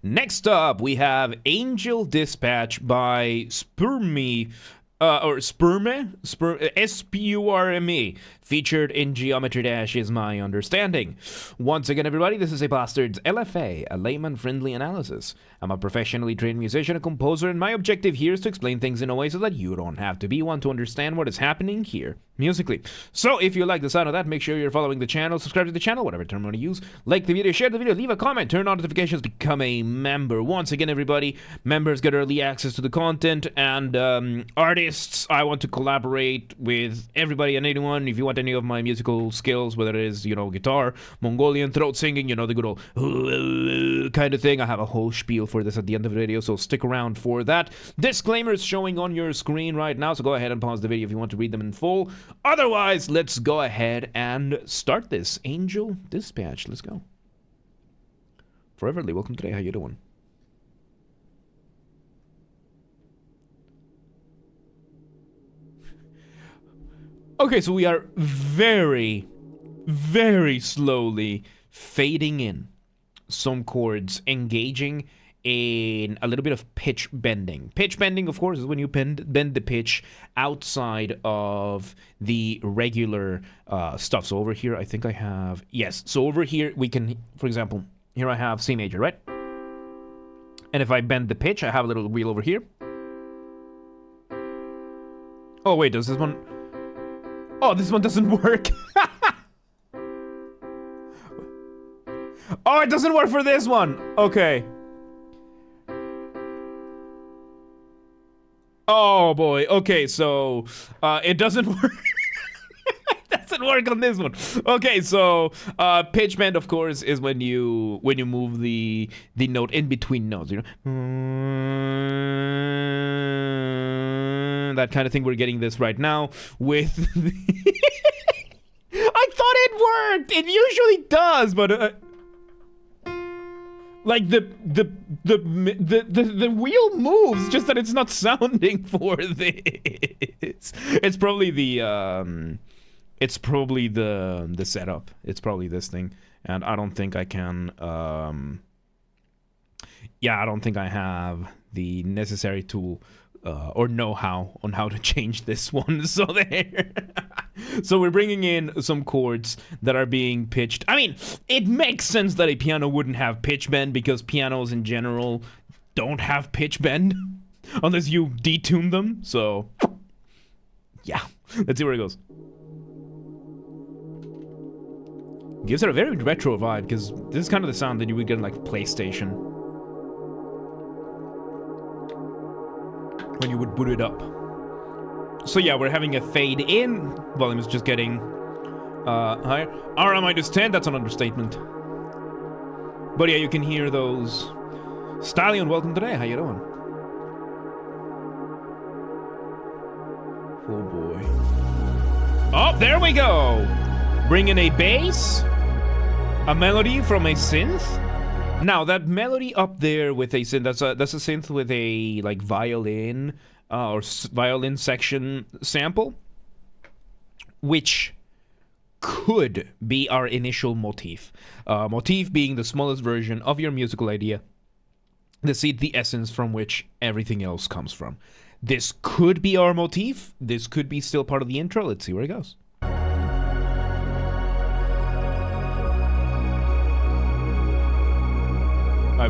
Next up, we have Angel Dispatch by SPURME, or SPURME? S-P-U-R-M-E, featured in Geometry Dash is my understanding. Once again, everybody, this is a Basterd's LFA, a Layman-Friendly analysis. I'm a professionally trained musician and composer, and my objective here is to explain things in a way so that you don't have to be one to understand what is happening here musically. So if you like the sound of that, make sure you're following the channel, subscribe to the channel, whatever term you want to use, like the video, share the video, leave a comment, turn on notifications, become a member. Once again, everybody, members get early access to the content, and artists, I want to collaborate with everybody and anyone. If you want any of my musical skills, whether it is, guitar, Mongolian throat singing, the good old kind of thing, I have a whole spiel for this at the end of the video, so stick around for that. Disclaimers showing on your screen right now, so go ahead and pause the video if you want to read them in full. Otherwise, let's go ahead and start this. Angel Dispatch, let's go. Foreverly, welcome today, how you doing? Okay, so we are very, very slowly fading in some chords, engaging in a little bit of pitch bending. Pitch bending, of course, is when you bend the pitch outside of the regular stuff. So over here, I think I have... Yes, so over here, we can, for example, here I have C major, right? And if I bend the pitch, I have a little wheel over here. Oh, wait, does this one... Oh, this one doesn't work. Oh, it doesn't work for this one. Okay. Oh boy. Okay, so it doesn't work. It doesn't work on this one. Okay, so pitch bend, of course, is when you move the note in between notes. That kind of thing. We're getting this right now with. I thought it worked. It usually does, but. Like the wheel moves, just that it's not sounding for this. It's probably the setup. It's probably this thing, and I don't think I can. Yeah, I don't think I have the necessary tool or know-how on how to change this one. So there. So we're bringing in some chords that are being pitched. I mean, it makes sense that a piano wouldn't have pitch bend because pianos in general don't have pitch bend unless you detune them. So, yeah. Let's see where it goes. Gives it a very retro vibe because this is kind of the sound that you would get in like PlayStation when you would boot it up. So yeah, we're having a fade in. Volume is just getting higher. R-10, that's an understatement. But yeah, you can hear those. Stallion, welcome today. How you doing? Oh boy. Oh, there we go. Bringing a bass, a melody from a synth. Now that melody up there with a synth, that's a synth with a like violin. Or violin section sample, which could be our initial motif. Motif being the smallest version of your musical idea, the seed, the essence from which everything else comes from. This could be our motif. This could be still part of the intro. Let's see where it goes.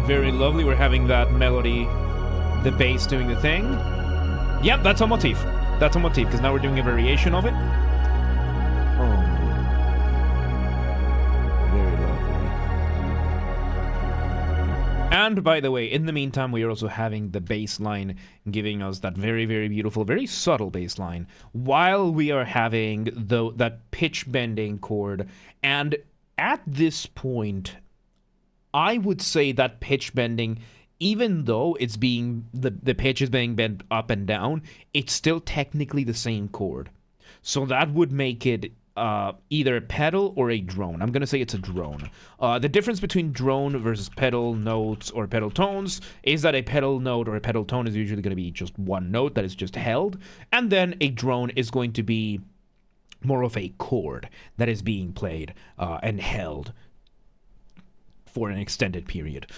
Very lovely. We're having that melody, the bass doing the thing. Yep, that's a motif. That's a motif, because now we're doing a variation of it. Oh. Very lovely. And by the way, in the meantime, we are also having the bass line giving us that very, very beautiful, very subtle bass line, while we are having that pitch bending chord. And at this point, I would say that pitch bending, even though it's being the pitch is being bent up and down, it's still technically the same chord. So that would make it either a pedal or a drone. I'm gonna say it's a drone. The difference between drone versus pedal notes or pedal tones is that a pedal note or a pedal tone is usually gonna be just one note that is just held, and then a drone is going to be more of a chord that is being played and held for an extended period.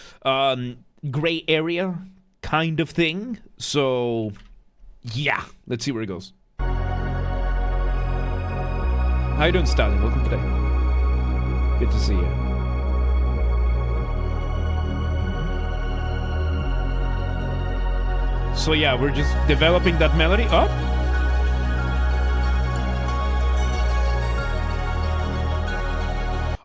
gray area kind of thing. So, yeah, let's see where it goes. How you doing, Stalin? Welcome today. Good to see you. So yeah, we're just developing that melody up.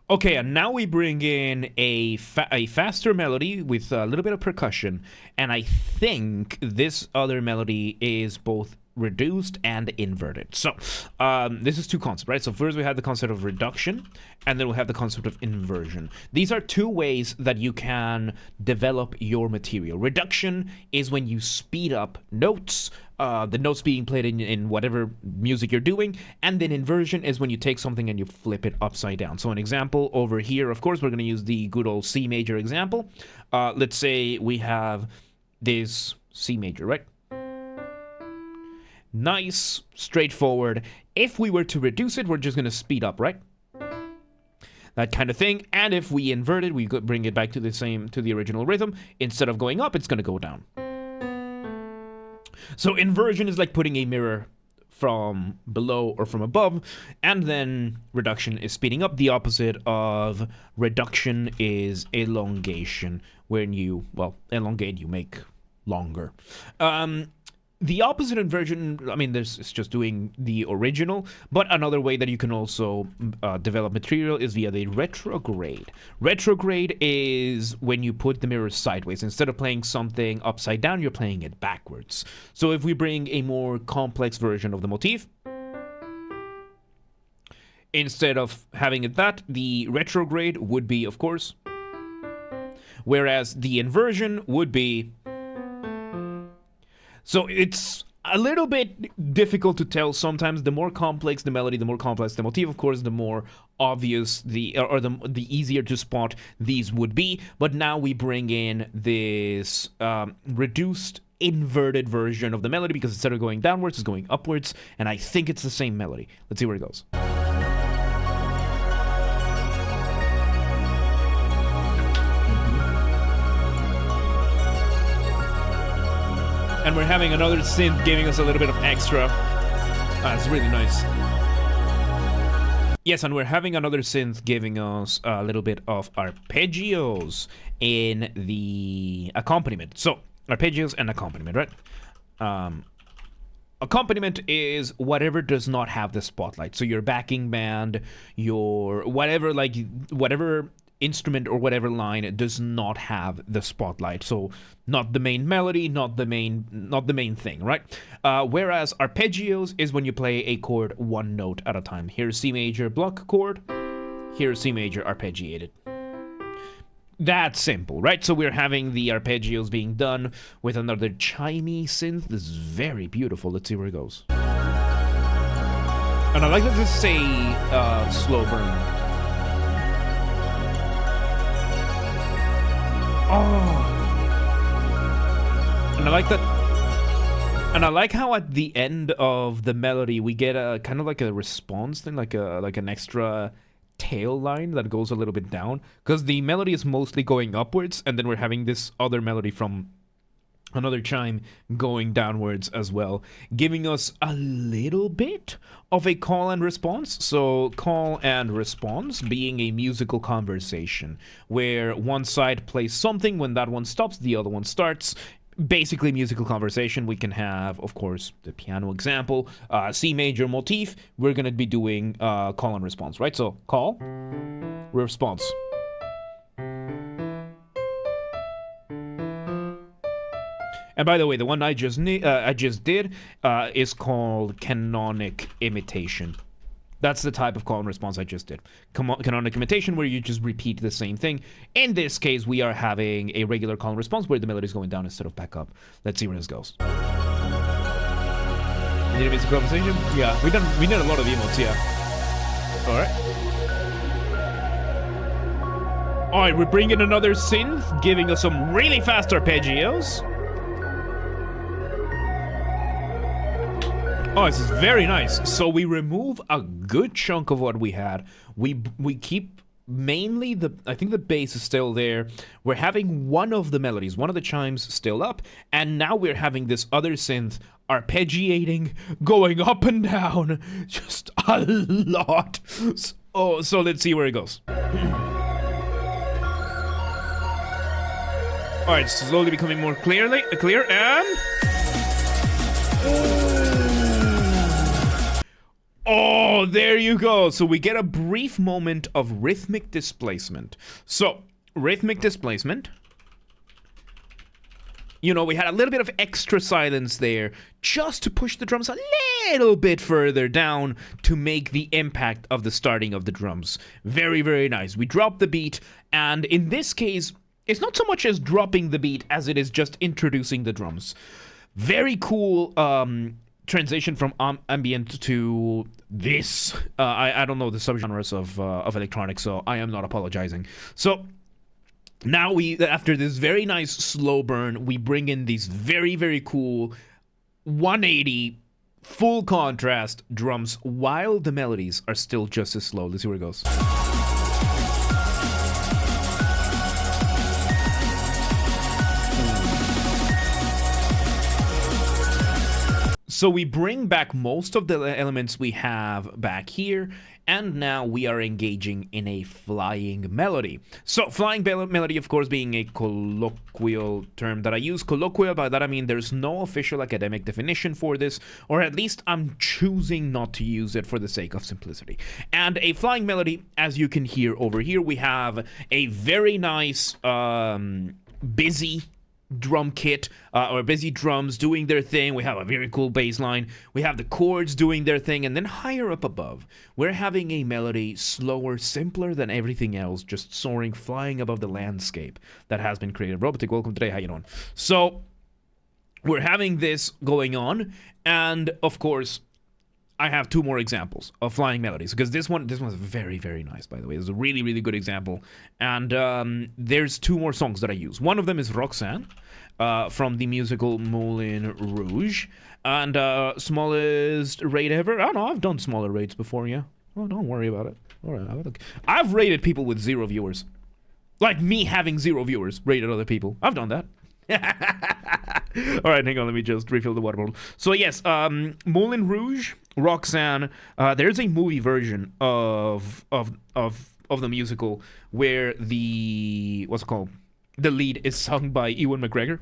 Okay, and now we bring in a faster melody with a little bit of percussion, and I think this other melody is both reduced and inverted. So this is two concepts, right? So first we have the concept of reduction, and then we have the concept of inversion. These are two ways that you can develop your material. Reduction is when you speed up notes, the notes being played in whatever music you're doing, and then inversion is when you take something and you flip it upside down. So an example over here, of course, we're going to use the good old C major example. Let's say we have this C major, right? Nice, straightforward. If we were to reduce it, we're just going to speed up, right? That kind of thing. And if we invert it, we could bring it back to the original rhythm. Instead of going up, it's going to go down. So inversion is like putting a mirror from below or from above, and then reduction is speeding up. The opposite of reduction is elongation. When you, well, elongate, you make longer. The opposite inversion, I mean, it's just doing the original, but another way that you can also develop material is via the retrograde. Retrograde is when you put the mirror sideways. Instead of playing something upside down, you're playing it backwards. So if we bring a more complex version of the motif, instead of having it that, the retrograde would be, of course, whereas the inversion would be. So it's a little bit difficult to tell sometimes. The more complex the melody, the more complex the motif, of course, the more obvious the easier to spot these would be. But now we bring in this reduced, inverted version of the melody, because instead of going downwards, it's going upwards, and I think it's the same melody. Let's see where it goes. And we're having another synth giving us a little bit of extra. It's really nice. Yes, and we're having another synth giving us a little bit of arpeggios in the accompaniment. So, arpeggios and accompaniment, right? Accompaniment is whatever does not have the spotlight. So your backing band, your whatever instrument or whatever line does not have the spotlight. So not the main melody, not the main thing, right? Whereas arpeggios is when you play a chord one note at a time. Here's C major block chord, here's C major arpeggiated. That's simple, right? So we're having the arpeggios being done with another chimey synth. This is very beautiful. Let's see where it goes. And I like that this is a slow burn. Oh, and I like that, and I like how at the end of the melody we get a kind of like a response thing, like an extra tail line that goes a little bit down, because the melody is mostly going upwards, and then we're having this other melody from another chime going downwards as well, giving us a little bit of a call and response. So call and response being a musical conversation where one side plays something, when that one stops, the other one starts. Basically musical conversation. We can have, of course, the piano example, C major motif. We're going to be doing call and response, right? So call, response. And by the way, the one I just did is called canonic imitation. That's the type of call and response I just did. Canonic imitation, where you just repeat the same thing. In this case, we are having a regular call and response where the melody is going down instead of back up. Let's see where this goes. You need a musical conversation? Yeah, we did a lot of emotes, yeah. Alright, we're bringing another synth, giving us some really fast arpeggios. Oh, this is very nice. So we remove a good chunk of what we had. We keep mainly I think the bass is still there. We're having one of the melodies, one of the chimes still up, and now we're having this other synth arpeggiating, going up and down, just a lot. So let's see where it goes. All right, slowly becoming more clear, and oh, there you go. So we get a brief moment of rhythmic displacement. So, rhythmic displacement. You know, we had a little bit of extra silence there just to push the drums a little bit further down to make the impact of the starting of the drums. Very, very nice. We dropped the beat, and in this case, it's not so much as dropping the beat as it is just introducing the drums. Very cool transition from ambient to this. I don't know the subgenres of electronics, so I am not apologizing. So now after this very nice slow burn, we bring in these very, very cool 180 full contrast drums while the melodies are still just as slow. Let's see where it goes. So we bring back most of the elements we have back here, and now we are engaging in a flying melody. So flying melody, of course, being a colloquial term that I use. Colloquial, by that I mean there's no official academic definition for this, or at least I'm choosing not to use it for the sake of simplicity. And a flying melody, as you can hear over here, we have a very nice, busy drum kit, or busy drums doing their thing. We have a very cool bass line. We have the chords doing their thing, and then higher up above, we're having a melody slower, simpler than everything else, just soaring, flying above the landscape that has been created. Robotic, welcome today. How you doing? So we're having this going on, and of course, I have two more examples of flying melodies, because this one's very, very nice, by the way. It's a really, really good example. And there's two more songs that I use. One of them is Roxanne, from the musical Moulin Rouge. And smallest rate ever. I don't know, I've done smaller rates before, yeah. Oh, don't worry about it. All right, I've rated people with 0 viewers. Like me having 0 viewers, rated other people. I've done that. All right, hang on, let me just refill the water bottle. So yes, Moulin Rouge, Roxanne. There's a movie version of the musical where the lead is sung by Ewan McGregor.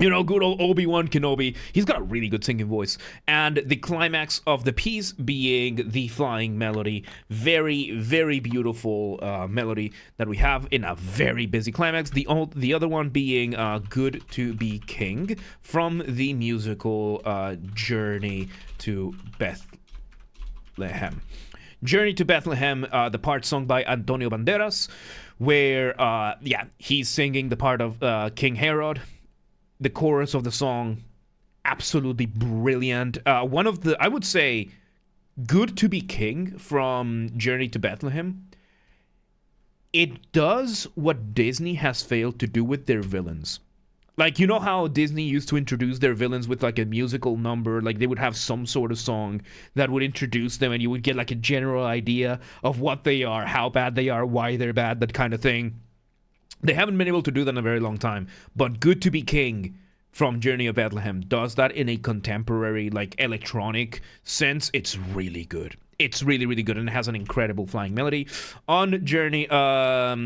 You know, good old Obi-Wan Kenobi. He's got a really good singing voice. And the climax of the piece being the flying melody. Very, very beautiful melody that we have in a very busy climax. The other one being Good to Be King from the musical Journey to Bethlehem. Journey to Bethlehem, the part sung by Antonio Banderas, where, he's singing the part of King Herod. The chorus of the song, absolutely brilliant. One of the, I would say, Good to Be King from Journey to Bethlehem. It does what Disney has failed to do with their villains. Like, you know how Disney used to introduce their villains with like a musical number? Like they would have some sort of song that would introduce them and you would get like a general idea of what they are, how bad they are, why they're bad, that kind of thing. They haven't been able to do that in a very long time, but Good to Be King from Journey of Bethlehem does that in a contemporary, like, electronic sense. It's really good. It's really, really good, and it has an incredible flying melody. On Journey, but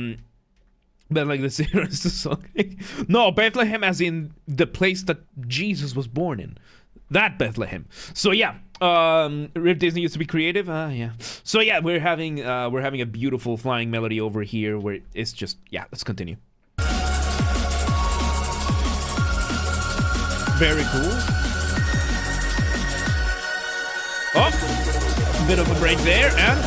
like the song. No, Bethlehem as in the place that Jesus was born in. That Bethlehem. So yeah, Rip Disney used to be creative. Yeah. So yeah, we're having a beautiful flying melody over here where it's just, yeah. Let's continue. Very cool. Oh, bit of a break there, and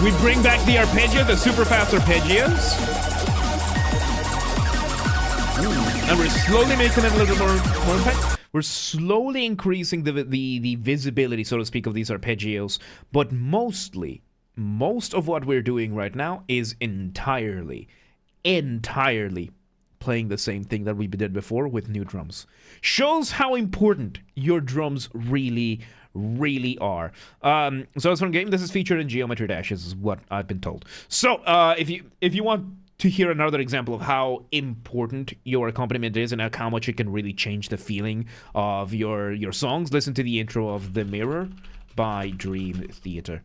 we bring back the arpeggio, the super fast arpeggios. And we're slowly making it a little more impact. We're slowly increasing the visibility, so to speak, of these arpeggios. But most of what we're doing right now is entirely playing the same thing that we did before with new drums. Shows how important your drums really, really are. So it's from game. This is featured in Geometry Dash, is what I've been told. So if you want to hear another example of how important your accompaniment is and how much it can really change the feeling of your songs, listen to the intro of The Mirror by Dream Theater.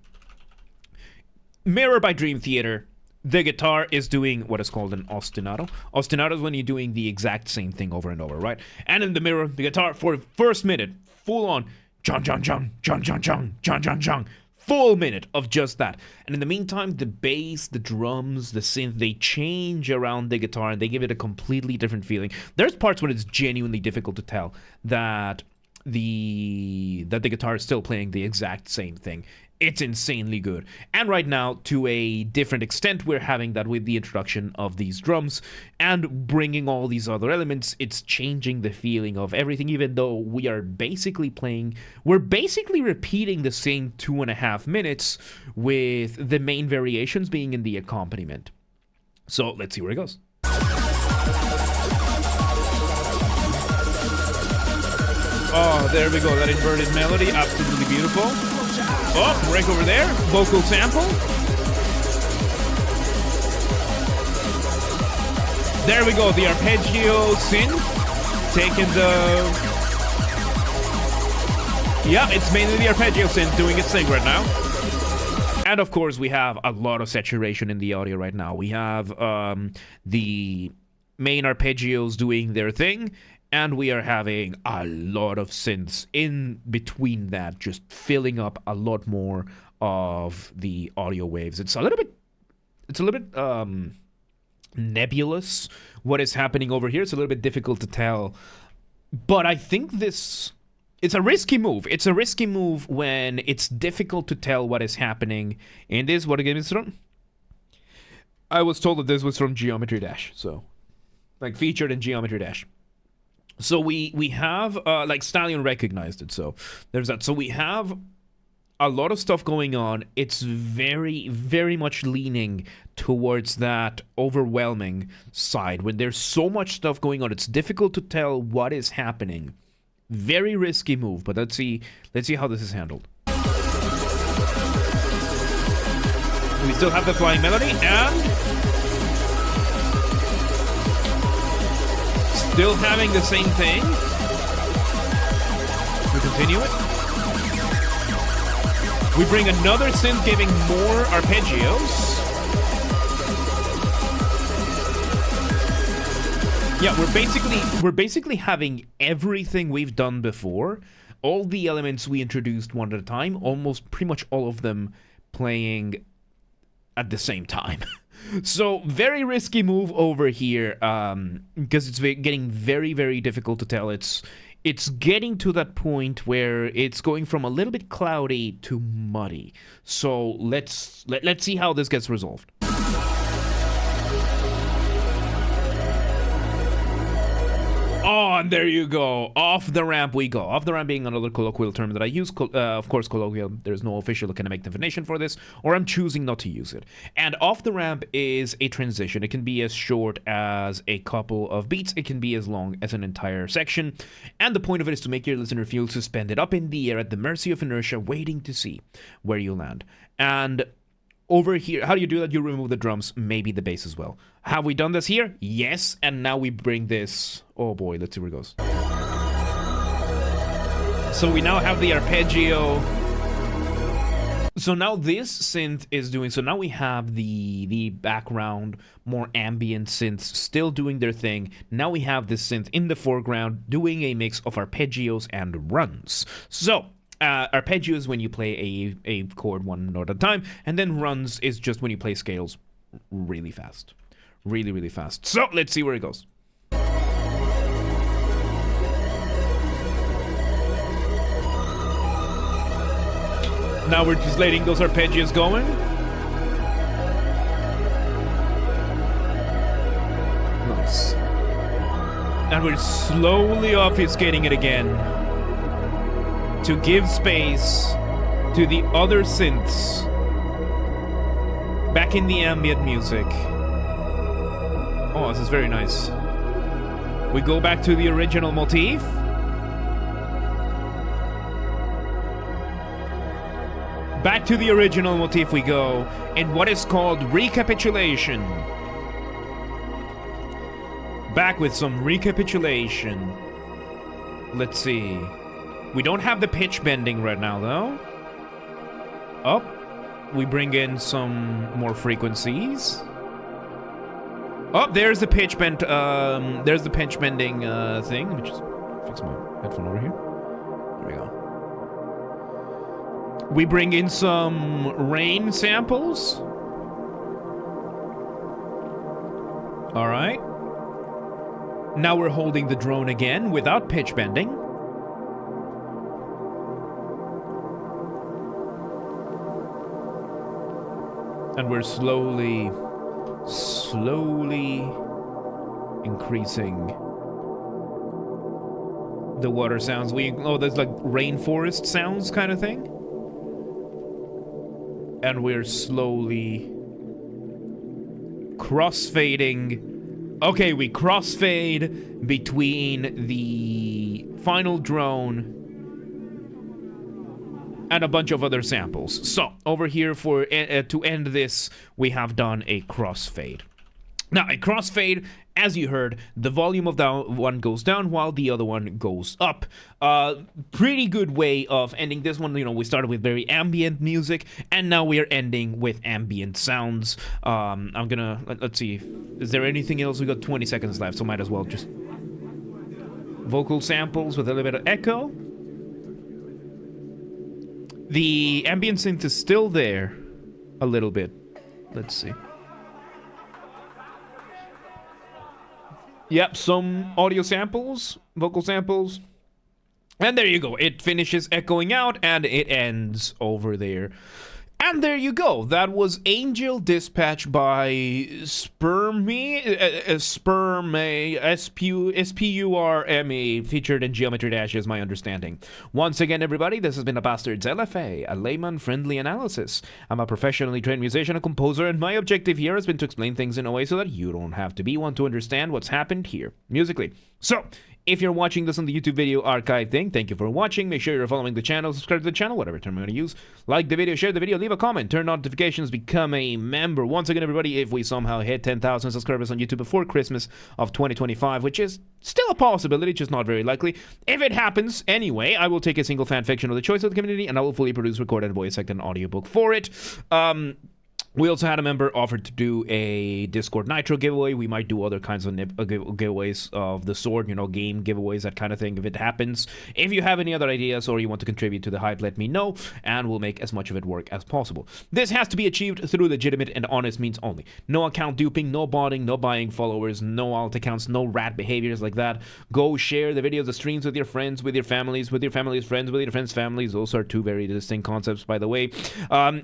Mirror by Dream Theater. The guitar is doing what is called an ostinato. Ostinato is when you're doing the exact same thing over and over, right? And in the mirror, the guitar for the first minute, full on, John, John, John, John, John, John, John, John, John. Full minute of just that. And in the meantime, the bass, the drums, the synth, they change around the guitar and they give it a completely different feeling. There's parts when it's genuinely difficult to tell that the guitar is still playing the exact same thing. It's insanely good. And right now, to a different extent, we're having that with the introduction of these drums and bringing all these other elements. It's changing the feeling of everything, even though we're basically repeating the same 2.5 minutes with the main variations being in the accompaniment. So let's see where it goes. Oh, there we go. That inverted melody, absolutely beautiful. Oh, right over there, vocal sample. There we go, the arpeggio synth. Taking yeah, it's mainly the arpeggio synth doing its thing right now. And of course, we have a lot of saturation in the audio right now. We have the main arpeggios doing their thing. And we are having a lot of synths in between that, just filling up a lot more of the audio waves. It's a little bit nebulous what is happening over here. It's a little bit difficult to tell. But I think it's a risky move. It's a risky move when it's difficult to tell what is happening in this. What game is it from? I was told that this was from Geometry Dash. So, like, featured in Geometry Dash. So we have, like, Stallion recognized it, so there's that. So we have a lot of stuff going on. It's very, very much leaning towards that overwhelming side. When there's so much stuff going on, it's difficult to tell what is happening. Very risky move, but let's see how this is handled. We still have the flying melody, and still having the same thing. We continue it. We bring another synth giving more arpeggios. Yeah, we're basically having everything we've done before. All the elements we introduced one at a time, almost pretty much all of them playing at the same time. So, very risky move over here, because it's getting very, very difficult to tell. It's getting to that point where it's going from a little bit cloudy to muddy. So, let's see how this gets resolved. Oh, and there you go. Off the ramp we go. Off the ramp being another colloquial term that I use. Of course, colloquial. There's no official academic definition for this, or I'm choosing not to use it. And off the ramp is a transition. It can be as short as a couple of beats. It can be as long as an entire section. And the point of it is to make your listener feel suspended up in the air at the mercy of inertia, waiting to see where you land. And over here, how do you do that? You remove the drums, maybe the bass as well. Have we done this here? Yes, and now we bring this... Oh boy, let's see where it goes. So we now have the arpeggio. So now this synth is doing... So now we have the background, more ambient synths still doing their thing. Now we have this synth in the foreground doing a mix of arpeggios and runs. So... arpeggios when you play a chord one note at a time, and then runs is just when you play scales really fast. Really, really fast. So, let's see where it goes. Now we're just letting those arpeggios going. Nice. And we're slowly obfuscating it again, to give space to the other synths back in the ambient music. Oh, this is very nice. We go back to the original motif. Back to the original motif we go, in what is called recapitulation. Back with some recapitulation. Let's see. We don't have the pitch bending right now, though. Oh, we bring in some more frequencies. Oh, there's the pitch bend. There's the pitch bending thing. Let me just fix my headphone over here. There we go. We bring in some rain samples. All right. Now we're holding the drone again without pitch bending. And we're slowly increasing the water sounds. There's like rainforest sounds kind of thing. And we're slowly crossfading. Okay, we crossfade between the final drone and a bunch of other samples. So, over here for to end this, we have done a crossfade. Now, a crossfade, as you heard, the volume of that one goes down while the other one goes up. Pretty good way of ending this one. You know, we started with very ambient music, and now we are ending with ambient sounds. I'm gonna, let's see, is there anything else? We got 20 seconds left, so might as well just... Vocal samples with a little bit of echo. The ambient synth is still there, a little bit. Let's see. Yep, some audio samples, vocal samples. And there you go. It finishes echoing out, and it ends over there. And there you go. That was Angel Dispatch by SPURME, SPURME, featured in Geometry Dash is my understanding. Once again, everybody, this has been a Basterd's LFA, a layman-friendly analysis. I'm a professionally trained musician and composer, and my objective here has been to explain things in a way so that you don't have to be one to understand what's happened here, musically. So, if you're watching this on the YouTube video archive thing, thank you for watching. Make sure you're following the channel, subscribe to the channel, whatever term you're going to use. Like the video, share the video, leave a comment, turn notifications, become a member. Once again, everybody, if we somehow hit 10,000 subscribers on YouTube before Christmas of 2025, which is still a possibility, just not very likely. If it happens, anyway, I will take a single fan fiction of the choice of the community, and I will fully produce, record, and voice act an audiobook for it. We also had a member offer to do a Discord Nitro giveaway. We might do other kinds of giveaways of the sort, you know, game giveaways, that kind of thing, if it happens. If you have any other ideas or you want to contribute to the hype, let me know, and we'll make as much of it work as possible. This has to be achieved through legitimate and honest means only. No account duping, no botting, no buying followers, no alt accounts, no rat behaviors like that. Go share the videos, the streams with your friends, with your families, with your family's friends, with your friends' families. Those are two very distinct concepts, by the way.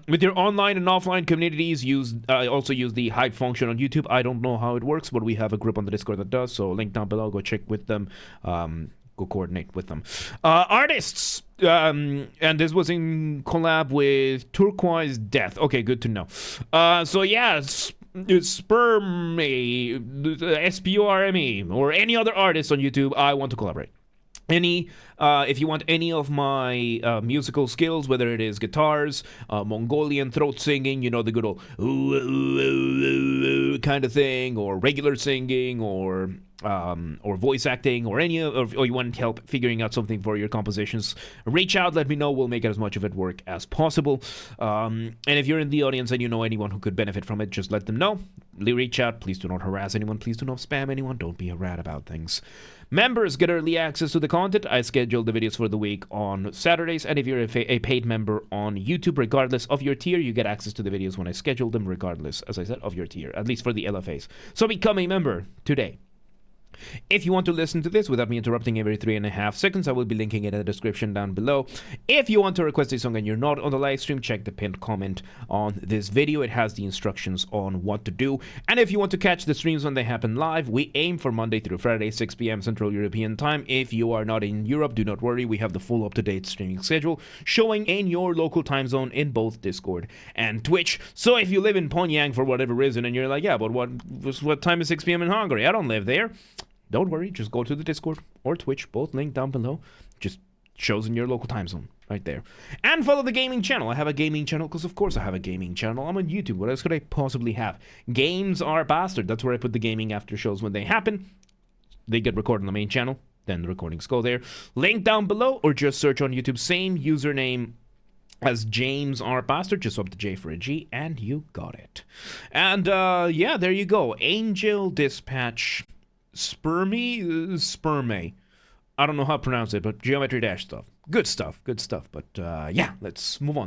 With your online and offline communities, also use the hype function on YouTube. I don't know how it works, but we have a group on the Discord that does, so link down below. Go check with them. Go coordinate with them. Artists, and this was in collab with Turquoise Death. Okay, good to know. So yeah, SPURME, SPURME, or any other artist on YouTube, I want to collaborate. If you want any of my musical skills, whether it is guitars, Mongolian throat singing, you know, the good old kind of thing, or regular singing, or voice acting, or or you want help figuring out something for your compositions, reach out, let me know. We'll make as much of it work as possible. And if you're in the audience and you know anyone who could benefit from it, just let them know. Reach out. Please do not harass anyone. Please do not spam anyone. Don't be a rat about things. Members get early access to the content. I schedule the videos for the week on Saturdays, and if you're a paid member on YouTube, regardless of your tier, you get access to the videos when I schedule them, regardless, as I said, of your tier, at least for the LFAs. So become a member today. If you want to listen to this without me interrupting every 3.5 seconds, I will be linking it in the description down below. If you want to request a song and you're not on the live stream, check the pinned comment on this video. It has the instructions on what to do. And if you want to catch the streams when they happen live, we aim for Monday through Friday, 6 p.m. Central European Time. If you are not in Europe, do not worry. We have the full up-to-date streaming schedule showing in your local time zone in both Discord and Twitch. So if you live in Pyongyang for whatever reason and you're like, yeah, but what time is 6 p.m. in Hungary? I don't live there. Don't worry, just go to the Discord or Twitch, both linked down below. Just shows in your local time zone. right there. And follow the gaming channel. I have a gaming channel because, of course, I have a gaming channel. I'm on YouTube. What else could I possibly have? Games are Basterd. That's where I put the gaming after shows when they happen. They get recorded on the main channel. Then the recordings go there. Link down below, or just search on YouTube. Same username as James R. Basterd. Just swap the J for a G, and you got it. And, yeah, there you go. Angel Dispatch. SPURME. I don't know how to pronounce it, but geometry dash stuff. Good stuff. But, yeah, let's move on.